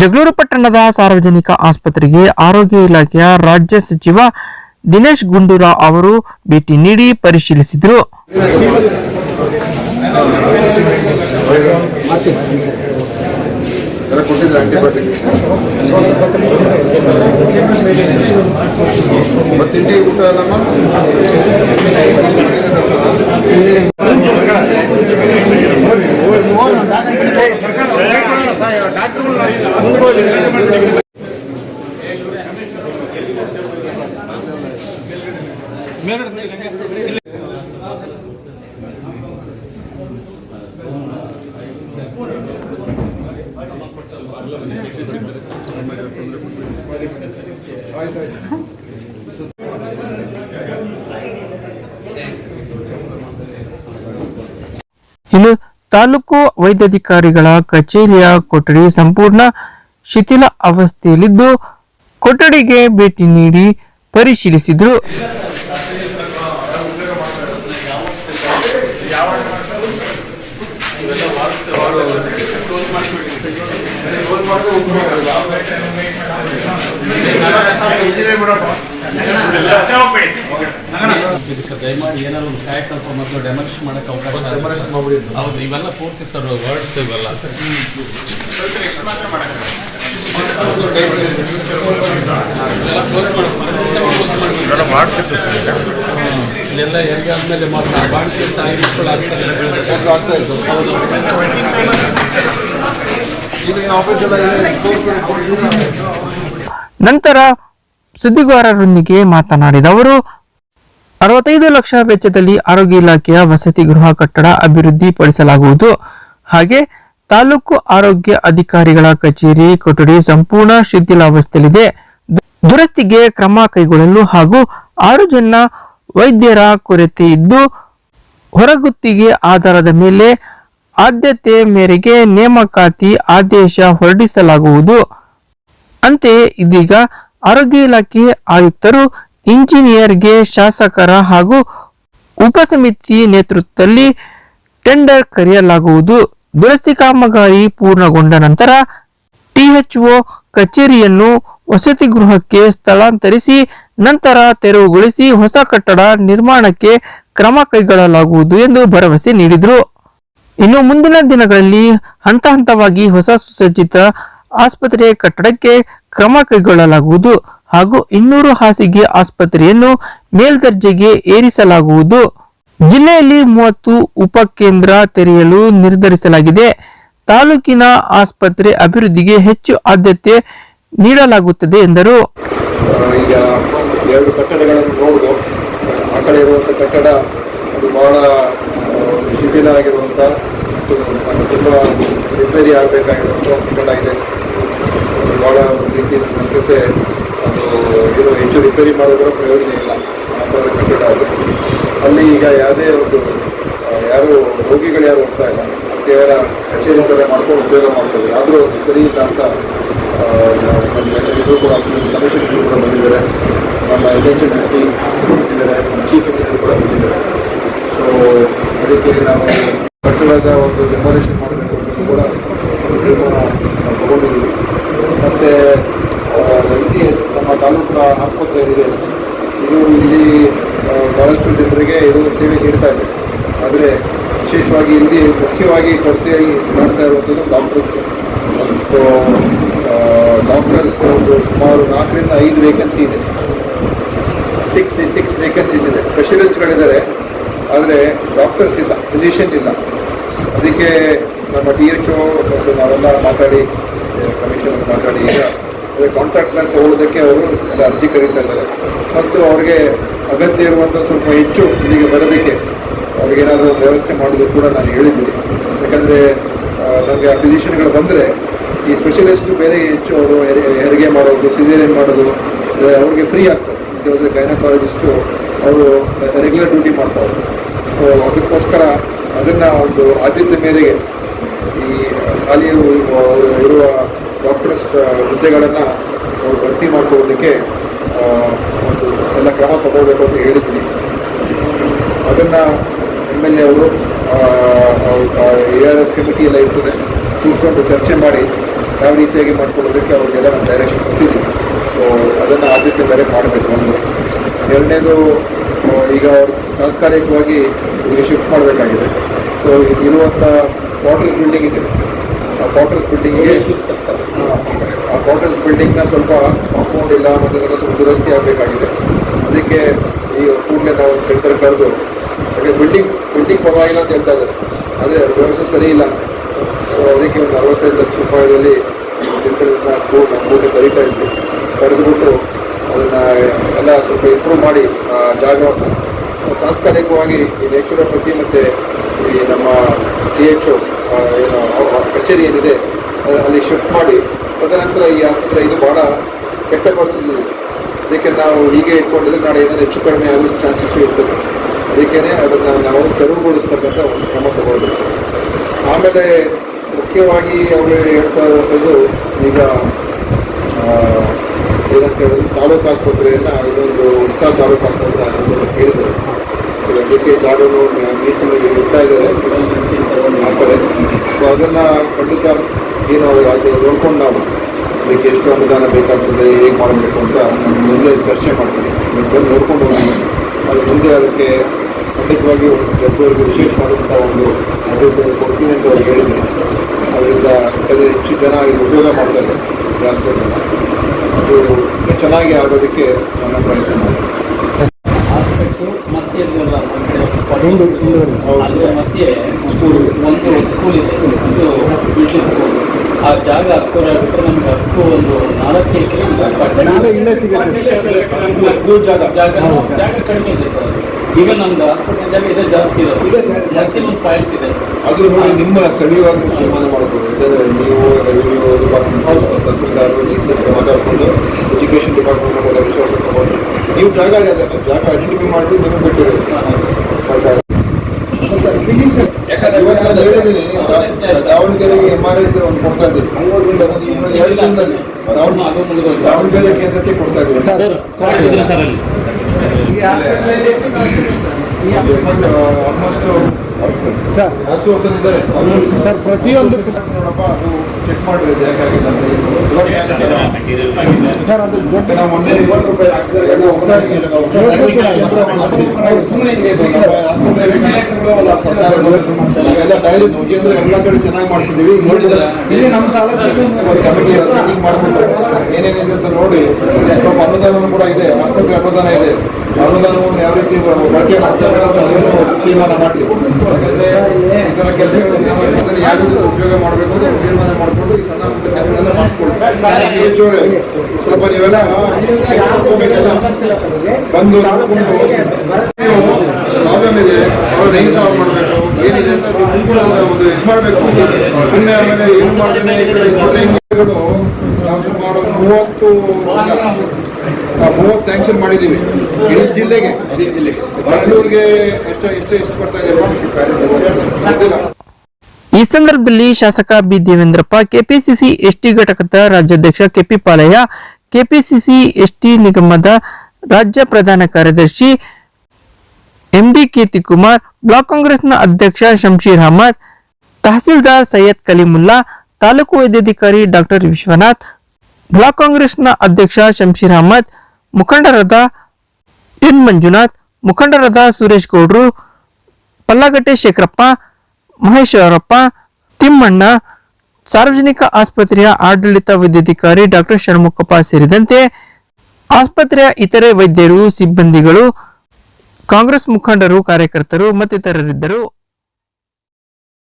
ಜಗಳೂರು ಪಟ್ಟಣದ ಸಾರ್ವಜನಿಕ ಆಸ್ಪತ್ರೆಗೆ ಆರೋಗ್ಯ ಇಲಾಖೆಯ ರಾಜ್ಯ ಸಚಿವ ದಿನೇಶ್ ಗುಂಡೂರಾವ್ ಅವರು ಭೇಟಿ ನೀಡಿ ಪರಿಶೀಲಿಸಿದರು. ಇನ್ನು ತಾಲೂಕು ವೈದ್ಯಾಧಿಕಾರಿಗಳ ಕಚೇರಿಯ ಕೊಠಡಿ ಸಂಪೂರ್ಣ ಶಿಥಿಲ ಅವಸ್ಥೆಯಲ್ಲಿದ್ದು ಕೊಠಡಿಗೆ ಭೇಟಿ ನೀಡಿ ಪರಿಶೀಲಿಸಿದರು. ದಯಮಾಡಿ ಏನಾದ್ರು ಕಾಯಕಲ್ಪ ಮತ್ತು ಡೆಮಾಲಿಷನ್ ಮಾಡಕ್ಕೆ ಅವಕಾಶ ಹೌದು. ಇವೆಲ್ಲ ಪೂರ್ತಿ ಸರ್ ವರ್ಡ್ಸ್ ಇವೆಲ್ಲ ಸರ್ ಇಲ್ಲೆಲ್ಲ ಹೆರಿಗೆ ಆದ್ಮೇಲೆ ಮಾತ್ರ ಬಾಣಿಕೆ ತಾಯಿ ಮಕ್ಕಳು ನಂತರ ಸುದ್ದಿಗಾರರೊಂದಿಗೆ ಮಾತನಾಡಿದ ಅವರು 65 ಲಕ್ಷ ವೆಚ್ಚದಲ್ಲಿ ಆರೋಗ್ಯ ಇಲಾಖೆಯ ವಸತಿ ಗೃಹ ಕಟ್ಟಡ ಅಭಿವೃದ್ಧಿ ಪಡಿಸಲಾಗುವುದು. ಹಾಗೆ ತಾಲೂಕು ಆರೋಗ್ಯ ಅಧಿಕಾರಿಗಳ ಕಚೇರಿ ಕೊಠಡಿ ಸಂಪೂರ್ಣ ಶಿಥಿಲಾವಸ್ಥೆಯಲ್ಲಿದೆ. ದುರಸ್ತಿಗೆ ಕ್ರಮ ಕೈಗೊಳ್ಳಲು ಹಾಗೂ 6 ಜನ ವೈದ್ಯರ ಕೊರತೆ ಇದ್ದು ಹೊರಗುತ್ತಿಗೆ ಆಧಾರದ ಮೇಲೆ ಆದ್ಯತೆ ಮೇರೆಗೆ ನೇಮಕಾತಿ ಆದೇಶ ಹೊರಡಿಸಲಾಗುವುದು. ಅಂತೆಯೇ ಇದೀಗ ಆರೋಗ್ಯ ಇಲಾಖೆ ಆಯುಕ್ತರು, ಇಂಜಿನಿಯರ್ಗೆ ಶಾಸಕರ ಹಾಗೂ ಉಪಸಮಿತಿ ನೇತೃತ್ವದಲ್ಲಿ ಟೆಂಡರ್ ಕರೆಯಲಾಗುವುದು. ದುರಸ್ತಿ ಕಾಮಗಾರಿ ಪೂರ್ಣಗೊಂಡ ನಂತರ ಟಿಎಚ್ಒ ಕಚೇರಿಯನ್ನು ವಸತಿ ಗೃಹಕ್ಕೆ ಸ್ಥಳಾಂತರಿಸಿ ನಂತರ ತೆರವುಗೊಳಿಸಿ ಹೊಸ ಕಟ್ಟಡ ನಿರ್ಮಾಣಕ್ಕೆ ಕ್ರಮ ಕೈಗೊಳ್ಳಲಾಗುವುದು ಎಂದು ಭರವಸೆ ನೀಡಿದರು. ಇನ್ನು ಮುಂದಿನ ದಿನಗಳಲ್ಲಿ ಹಂತ ಹಂತವಾಗಿ ಹೊಸ ಸುಸಜ್ಜಿತ ಆಸ್ಪತ್ರೆ ಕಟ್ಟಡಕ್ಕೆ ಕ್ರಮ ಕೈಗೊಳ್ಳಲಾಗುವುದು ಹಾಗೂ 200 ಹಾಸಿಗೆ ಆಸ್ಪತ್ರೆಯನ್ನು ಮೇಲ್ದರ್ಜೆಗೆ ಏರಿಸಲಾಗುವುದು. ಜಿಲ್ಲೆಯಲ್ಲಿ 30 ಉಪಕೇಂದ್ರ ತೆರೆಯಲು ನಿರ್ಧರಿಸಲಾಗಿದೆ. ತಾಲೂಕಿನ ಆಸ್ಪತ್ರೆ ಅಭಿವೃದ್ಧಿಗೆ ಹೆಚ್ಚು ಆದ್ಯತೆ ನೀಡಲಾಗುತ್ತದೆ ಎಂದರು. ಈಗ 2 ಕಟ್ಟಡಗಳನ್ನು ನೋಡಿದು, ಆ ಕಡೆ ಇರುವಂಥ ಕಟ್ಟಡ ಅದು ಬಹಳ ಶಿಥಿಲ ಆಗಿರುವಂಥ ತುಂಬ ರಿಪೇರಿ ಆಗಬೇಕಾಗಿರುವಂಥ ಕಟ್ಟಡ ಇದೆ. ಭಾಳ ರೀತಿ ಅನಿಸುತ್ತೆ ಅದು ಹೆಚ್ಚು ರಿಪೇರಿ ಮಾಡೋದ್ರ ಪ್ರಯೋಜನ ಇಲ್ಲ. ಆ ಥರದ ಕಟ್ಟಡ ಅದು. ಅಲ್ಲಿ ಈಗ ಯಾವುದೇ ಒಂದು ಯಾರು ರೋಗಿಗಳು ಯಾರು ಹೋಗ್ತಾ ಇಲ್ಲ, ಕೇವಲ ಕಚೇರಿ ಥರ ಮಾಡ್ಕೊಂಡು ಉಪಯೋಗ ಮಾಡ್ತಾರೆ. ಆದರೂ ಸರಿ ಇಲ್ಲ ಅಂತ ಇದು ಕೂಡ ಕಮಿಷನರ್ ಕೂಡ ಬಂದಿದ್ದಾರೆ, ನಮ್ಮ NHM ಬಂದಿದ್ದಾರೆ, ನಮ್ಮ ಚೀಫ್ ಇಂಜಿನಿಯರ್ ಕೂಡ ಬಂದಿದ್ದಾರೆ. ಸೊ ಅದಕ್ಕೆ ನಾವು ಕಟ್ಟಡದ ಒಂದು ಡೆಮಾಲಿಷನ್ ಮಾಡಬೇಕು ಅಂತ ಕೂಡ ತೀರ್ಮಾನ ನಾವು ತಗೊಂಡಿದ್ದೀವಿ. ಮತ್ತು ಇಲ್ಲಿ ನಮ್ಮ ತಾಲೂಕು ಆಸ್ಪತ್ರೆ ಏನಿದೆ ಇದು ಇಲ್ಲಿ ಬಹಳಷ್ಟು ಜನರಿಗೆ ಇದು ಸೇವೆ ನೀಡ್ತಾ ಇದೆ. ಆದರೆ ವಿಶೇಷವಾಗಿ ಇಲ್ಲಿ ಮುಖ್ಯವಾಗಿ ಕೊರತೆಯಾಗಿ ಮಾಡ್ತಾ ಇರುವಂಥದ್ದು ಡಾಕ್ಟರ್ಸ್. ಸೊ ಡಾಕ್ಟರ್ಸ್ ಒಂದು ಸುಮಾರು 4 ರಿಂದ 5 ವೇಕೆನ್ಸಿ ಇದೆ. 6 ವೇಕೆನ್ಸೀಸ್ ಇದೆ. ಸ್ಪೆಷಲಿಸ್ಟ್ಗಳಿದ್ದಾರೆ, ಆದರೆ ಡಾಕ್ಟರ್ಸ್ ಇಲ್ಲ, ಫಿಸಿಷಿಯನ್ ಇಲ್ಲ. ಅದಕ್ಕೆ ನಮ್ಮ THO ಮತ್ತು ನಾವೆಲ್ಲ ಮಾತಾಡಿ ಕಮಿಷನರ್ ಮಾತಾಡಿ ಈಗ ಅದೇ ಕಾಂಟ್ರಾಕ್ಟ್ನ ತಗೊಳ್ಳೋದಕ್ಕೆ ಅವರು ಅರ್ಜಿ ಕರೀತಾ ಇದ್ದಾರೆ. ಮತ್ತು ಅವ್ರಿಗೆ ಅಗತ್ಯ ಇರುವಂಥ ಸ್ವಲ್ಪ ಹೆಚ್ಚು ಇಲ್ಲಿಗೆ ಬರೋದಕ್ಕೆ ಅವ್ರಿಗೇನಾದರೂ ಒಂದು ವ್ಯವಸ್ಥೆ ಮಾಡೋದು ಕೂಡ ನಾನು ಹೇಳಿದ್ದೀನಿ. ಯಾಕಂದರೆ ನನಗೆ ಆ ಫಿಸಿಷಿಯನ್ಗಳು ಬಂದರೆ ಈ ಸ್ಪೆಷಲಿಸ್ಟು ಬೇರೆ ಹೆಚ್ಚು ಅವರು ಹೆರಿಗೆ ಮಾಡೋದು, ಸಿಸೇರಿಯನ್ ಮಾಡೋದು ಅವ್ರಿಗೆ ಫ್ರೀ ಆಗ್ತದೆ. ಇದು ಹೋದರೆ ಗೈನಕಾಲಜಿಸ್ಟು ಅವರು ರೆಗ್ಯುಲರ್ ಡ್ಯೂಟಿ ಮಾಡ್ತಾರೆ. ಸೊ ಅದಕ್ಕೋಸ್ಕರ ಅದನ್ನು ಒಂದು ಆದ್ಯತೆ ಮೇರೆಗೆ ಈ ಖಾಲಿ ಇರುವ ಡಾಕ್ಟರ್ಸ್ ಹುದ್ದೆಗಳನ್ನು ಅವರು ಭರ್ತಿ ಮಾಡ್ಕೊಳ್ಳೋದಕ್ಕೆ ಒಂದು ಎಲ್ಲ ಕ್ರಮ ತಗೋಬೇಕು ಅಂತ ಹೇಳಿದ್ದೀನಿ. ಅದನ್ನು MLA ಅವರು ARS ಕಮಿಟಿ ಎಲ್ಲ ಇರ್ತದೆ, ಕೂತ್ಕೊಂಡು ಚರ್ಚೆ ಮಾಡಿ ಯಾವ ರೀತಿಯಾಗಿ ಮಾಡ್ಕೊಳ್ಳೋದಕ್ಕೆ ಅವ್ರಿಗೆಲ್ಲ ನಾವು ಡೈರೆಕ್ಷನ್ ಕೊಟ್ಟಿದ್ದೀವಿ. ಸೊ ಅದನ್ನು ಆದ್ಯತೆ ಬೇರೆ ಮಾಡಬೇಕು. ಒಂದು ಎರಡನೇದು, ಈಗ ಅವರು ತಾತ್ಕಾಲಿಕವಾಗಿ ಇಲ್ಲಿ ಶಿಫ್ಟ್ ಮಾಡಬೇಕಾಗಿದೆ. ಸೊ ಇರುವಂಥ ಕ್ವಾರ್ಟರ್ಸ್ ಬಿಲ್ಡಿಂಗ್ ಇದೆ, ಆ ಕ್ವಾರ್ಟರ್ಸ್ ಬಿಲ್ಡಿಂಗಿಗೆ ಆ ಕ್ವಾರ್ಟರ್ಸ್ ಬಿಲ್ಡಿಂಗ್ನ ಸ್ವಲ್ಪ ಕಾಂಪೌಂಡ್ ಇಲ್ಲ ಮತ್ತು ಅದನ್ನು ಸ್ವಲ್ಪ ದುರಸ್ತಿ ಆಗಬೇಕಾಗಿದೆ. ಅದಕ್ಕೆ ಈ ಕೂಡಲೇ ನಾವು ಟೆಂಡರ್ ಕರೆದು, ಯಾಕೆ ಬಿಲ್ಡಿಂಗ್ ಪರವಾಗಿಲ್ಲ ಅಂತ ಹೇಳ್ತಾ ಇದ್ದಾರೆ, ಆದರೆ ವ್ಯವಸ್ಥೆ ಸರಿ ಇಲ್ಲ. ಸೊ ಅದಕ್ಕೆ ಒಂದು 65 ಲಕ್ಷ ರೂಪಾಯಿದಲ್ಲಿ ಟೆಂಡರನ್ನ ಕೂಡಲೇ ಕರೀತಾ ಇದ್ವಿ. ಕರೆದುಬಿಟ್ಟು ಅದನ್ನು ಎಲ್ಲ ಸ್ವಲ್ಪ ಇಂಪ್ರೂವ್ ಮಾಡಿ ಜಾಗವನ್ನು ತಾತ್ಕಾಲಿಕವಾಗಿ ಈ ನೇಚುರೋಪತಿ ಮತ್ತು ಈ ನಮ್ಮ DHO ಏನು ಕಚೇರಿ ಏನಿದೆ ಅಲ್ಲಿ ಶಿಫ್ಟ್ ಮಾಡಿ, ತದನಂತರ ಈ ಆಸ್ಪತ್ರೆ ಇದು ಭಾಳ ಕೆಟ್ಟ ಪರಿಸ್ಥಿತಿ ಇದೆ. ಅದಕ್ಕೆ ನಾವು ಹೀಗೆ ಇಟ್ಕೊಂಡಿದ್ರೆ ನಾಳೆ ಏನಾದರೂ ಹೆಚ್ಚು ಕಡಿಮೆ ಆಗೋ ಚಾನ್ಸಸ್ಸು ಇರ್ತದೆ. ಅದಕ್ಕೇ ಅದನ್ನು ನಾವು ತೆರವುಗೊಳಿಸ್ತಕ್ಕಂಥ ಒಂದು ಕ್ರಮ ತಗೊಳ್ಬೇಕು. ಆಮೇಲೆ ಮುಖ್ಯವಾಗಿ ಅವರು ಹೇಳ್ತಾ ಇರುವಂಥದ್ದು, ಈಗ ಏನಂತ ಹೇಳಿದ್ರು, ತಾಲೂಕು ಆಸ್ಪತ್ರೆಯನ್ನು ಇದೊಂದು ಹೊಸ ತಾಲೂಕು ಆಸ್ಪತ್ರೆ ಅನ್ನೋದನ್ನು ಹೇಳಿದರು. ಅದಕ್ಕೆ ಜಾಗನು ಮೀಸಲಿಗೆ ಇಡ್ತಾ ಇದ್ದಾರೆ ಆ ಕಡೆ. ಸೊ ಅದನ್ನು ಖಂಡಿತ ಏನು ಅದು ನೋಡ್ಕೊಂಡು ನಾವು ಅದಕ್ಕೆ ಎಷ್ಟು ಅನುದಾನ ಬೇಕಾಗ್ತದೆ, ಹೇಗೆ ಮಾಡಬೇಕು ಅಂತ ಮುಂದೆ ಚರ್ಚೆ ಮಾಡ್ತೀನಿ. ಬಂದು ನೋಡ್ಕೊಂಡು ಹೋಗಿ ಅದು ಮುಂದೆ ಅದಕ್ಕೆ ಖಂಡಿತವಾಗಿ ಜನರಿಗೆ ವಿಶೇಷವಾದಂಥ ಒಂದು ಆದ್ಯತೆ ಕೊಡ್ತೀನಿ ಅಂತ ಅವ್ರು ಹೇಳಿದ್ದೀನಿ. ಅದರಿಂದ ಯಾಕಂದರೆ ಹೆಚ್ಚು ಜನ ಇದು ಉಪಯೋಗ ಮಾಡ್ತಾ ಇದ್ದಾರೆ ಈ ಆಸ್ಪತ್ರೆನ. ಅದು ಚೆನ್ನಾಗಿ ಆಗೋದಕ್ಕೆ ನನ್ನ ಪ್ರಯತ್ನ ಮಾಡ್ತೀನಿ. ಹಾಸ್ಪಿಟ್ಲು ಮತ್ತೆ ಮಧ್ಯೆ ಒಂದು ಸ್ಕೂಲ್ ಇದೆ, ಮಿಡ್ಲ್ ಸ್ಕೂಲ್. ಆ ಜಾಗ ಹಕ್ಕುರ ಬಿಟ್ಟರೆ ನಮಗೆ ಹಕ್ಕು ಒಂದು 4 ಜಾಗ ಕಡಿಮೆ ಇದೆ ಸರ್. ಈಗ ನಮ್ದು ಹಾಸ್ಪಿಟಲ್ ಜಾಗ ಇದೆ, ಜಾಸ್ತಿ ಇರೋದು ಮತ್ತೆ ಒಂದು ಪಾಯಿಂಟ್ ಇದೆ ಸರ್. ಅದು ನೋಡಿ ನಿಮ್ಮ ಸ್ಥಳೀಯವಾಗಿ ತೀರ್ಮಾನ ಮಾಡ್ಬೋದು. ಯಾಕಂದರೆ ನೀವು ರೆವಿನ್ಯೂ ಡಿಪಾರ್ಟ್ಮೆಂಟ್, ತಹಸೀಲ್ದಾರ್, DCS ಮಾತಾಡಿಕೊಂಡು ಎಜುಕೇಷನ್ ಡಿಪಾರ್ಟ್ಮೆಂಟ್ ವಿಶ್ವಾಸ ತಗೊಂಡು ನೀವು ಜಾಗ ಐಡೆಂಟಿಫೈ ಮಾಡಿ ನಿಮಗೆ ಬಿಟ್ಟಿರೋದು. ಯಾಕಂದ್ರೆ ಇವತ್ತು ನಾನು ಹೇಳಿದ್ದೀನಿ, ದಾವಣಗೆರೆಗೆ MRIs ಒಂದು ಕೊಡ್ತಾ ಇದ್ದೀವಿ, 2 ತಿಂಗಳಲ್ಲಿ ದಾವಣಗೆರೆ ಕೇಂದ್ರಕ್ಕೆ ಕೊಡ್ತಾ ಇದ್ದೀವಿ. ಆಲ್ಮೋಸ್ಟ್ ಸರ್ ಔಟ್ಸೋರ್ಸ್ ಇದ್ದಾರೆ ಸರ್. ಪ್ರತಿಯೊಂದು ನೋಡಪ್ಪ ಅದು ಚೆಕ್ ಮಾಡಿರೋದು ಯಾಕಾಗಿಲ್ಲ ಅಂತ. ಸರ್ ಅದು ದೊಡ್ಡ ನಾವು ಮೊನ್ನೆ ಎಲ್ಲ ಡಯಾಲಿಸಿಸ್ ಕೇಂದ್ರ ಎಲ್ಲ ಕಡೆ ಚೆನ್ನಾಗಿ ಮಾಡಿಸಿದ್ದೀವಿ. ಕಮಿಟಿ ಮೀಟಿಂಗ್ ಮಾಡ್ಕೊಂಡು ಏನೇನಿದೆ ಅಂತ ನೋಡಿ, ಸ್ವಲ್ಪ ಅನುದಾನ ಕೂಡ ಇದೆ, ಆಸ್ಪತ್ರೆ ಅನುದಾನ ಇದೆ. ಅನುದಾನವನ್ನು ಯಾವ ರೀತಿ ಬಳಕೆ ಮಾಡ್ಕೋಬೇಕು ಅಂತ ಅದನ್ನು ತೀರ್ಮಾನ ಮಾಡಲಿ. ಯಾಕಂದರೆ ಇದರ ಕೆಲಸಗಳನ್ನು ಯಾವುದಾದ್ರೂ ಉಪಯೋಗ ಮಾಡಬೇಕು ಅಂತ ತೀರ್ಮಾನ ಮಾಡಿಕೊಂಡು ಈ ಸಣ್ಣ ಪುಟ್ಟ ಕೆಲಸಗಳನ್ನು ಮಾಡಿಸ್ಕೊಳ್ತೀವಿ. ಸ್ವಲ್ಪ ನೀವೆಲ್ಲ ಬಂದು ನೋಡ್ಕೊಂಡು ಪ್ರಾಬ್ಲಮ್ ಇದೆ, ಅವ್ರನ್ನ ಹೆಂಗೆ ಸಾಲ್ವ್ ಮಾಡಬೇಕು, ಏನಿದೆ ಅಂತ ಒಂದು ಇದು ಮಾಡಬೇಕು. ಸುಮ್ಮನೆ ಆಮೇಲೆ ಏನು ಮಾಡ್ತೇನೆ ಈ ಥರ ಇದ್ಕೊಂಡು ನಾವು ಸುಮಾರು 30 ಸ್ಯಾಂಕ್ಷನ್ ಮಾಡಿದ್ದೀವಿ ಇಡೀ ಜಿಲ್ಲೆಗೆ. ಬೆಂಗಳೂರಿಗೆ ಎಷ್ಟು ಬರ್ತಾ ಇದೆ. ಈ ಸಂದರ್ಭದಲ್ಲಿ ಶಾಸಕ ಬಿ ದೇವೇಂದ್ರಪ್ಪ, ಕೆಪಿಸಿಸಿ ಎಸ್ಟಿ ಘಟಕದ ರಾಜ್ಯಾಧ್ಯಕ್ಷ ಕೆಪಿ ಪಾಲಯ್ಯ, ಕೆಪಿಸಿಸಿ ಎಸ್ಟಿ ನಿಗಮದ ರಾಜ್ಯ ಪ್ರಧಾನ ಕಾರ್ಯದರ್ಶಿ ಎಂಡಿ ಕೀರ್ತಿಕುಮಾರ್, ಬ್ಲಾಕ್ ಕಾಂಗ್ರೆಸ್ನ ಅಧ್ಯಕ್ಷ ಶಂಶೀರ್ ಅಹಮದ್, ತಹಸೀಲ್ದಾರ್ ಸೈಯದ್ ಕಲೀಮುಲ್ಲಾ, ತಾಲೂಕು ವೈದ್ಯಾಧಿಕಾರಿ ಡಾಕ್ಟರ್ ವಿಶ್ವನಾಥ್, ಬ್ಲಾಕ್ ಕಾಂಗ್ರೆಸ್ನ ಅಧ್ಯಕ್ಷ ಶಂಶೀರ್ ಅಹಮದ್, ಮುಖಂಡರಾದ ಎನ್ ಮಂಜುನಾಥ್, ಮುಖಂಡರಾದ ಸುರೇಶ್ ಗೌಡ್ರು, ಪಲ್ಲಗಟ್ಟೆ ಶೇಖರಪ್ಪ, ಮಹೇಶ್ವರಪ್ಪ, ತಿಮ್ಮಣ್ಣ, ಸಾರ್ವಜನಿಕ ಆಸ್ಪತ್ರೆಯ ಆಡಳಿತ ವೈದ್ಯಾಧಿಕಾರಿ ಡಾಕ್ಟರ್ ಷಣ್ಮುಖಪ್ಪ ಸೇರಿದಂತೆ ಆಸ್ಪತ್ರೆಯ ಇತರೆ ವೈದ್ಯರು, ಸಿಬ್ಬಂದಿಗಳು, ಕಾಂಗ್ರೆಸ್ ಮುಖಂಡರು, ಕಾರ್ಯಕರ್ತರು ಮತ್ತಿತರರಿದ್ದರು.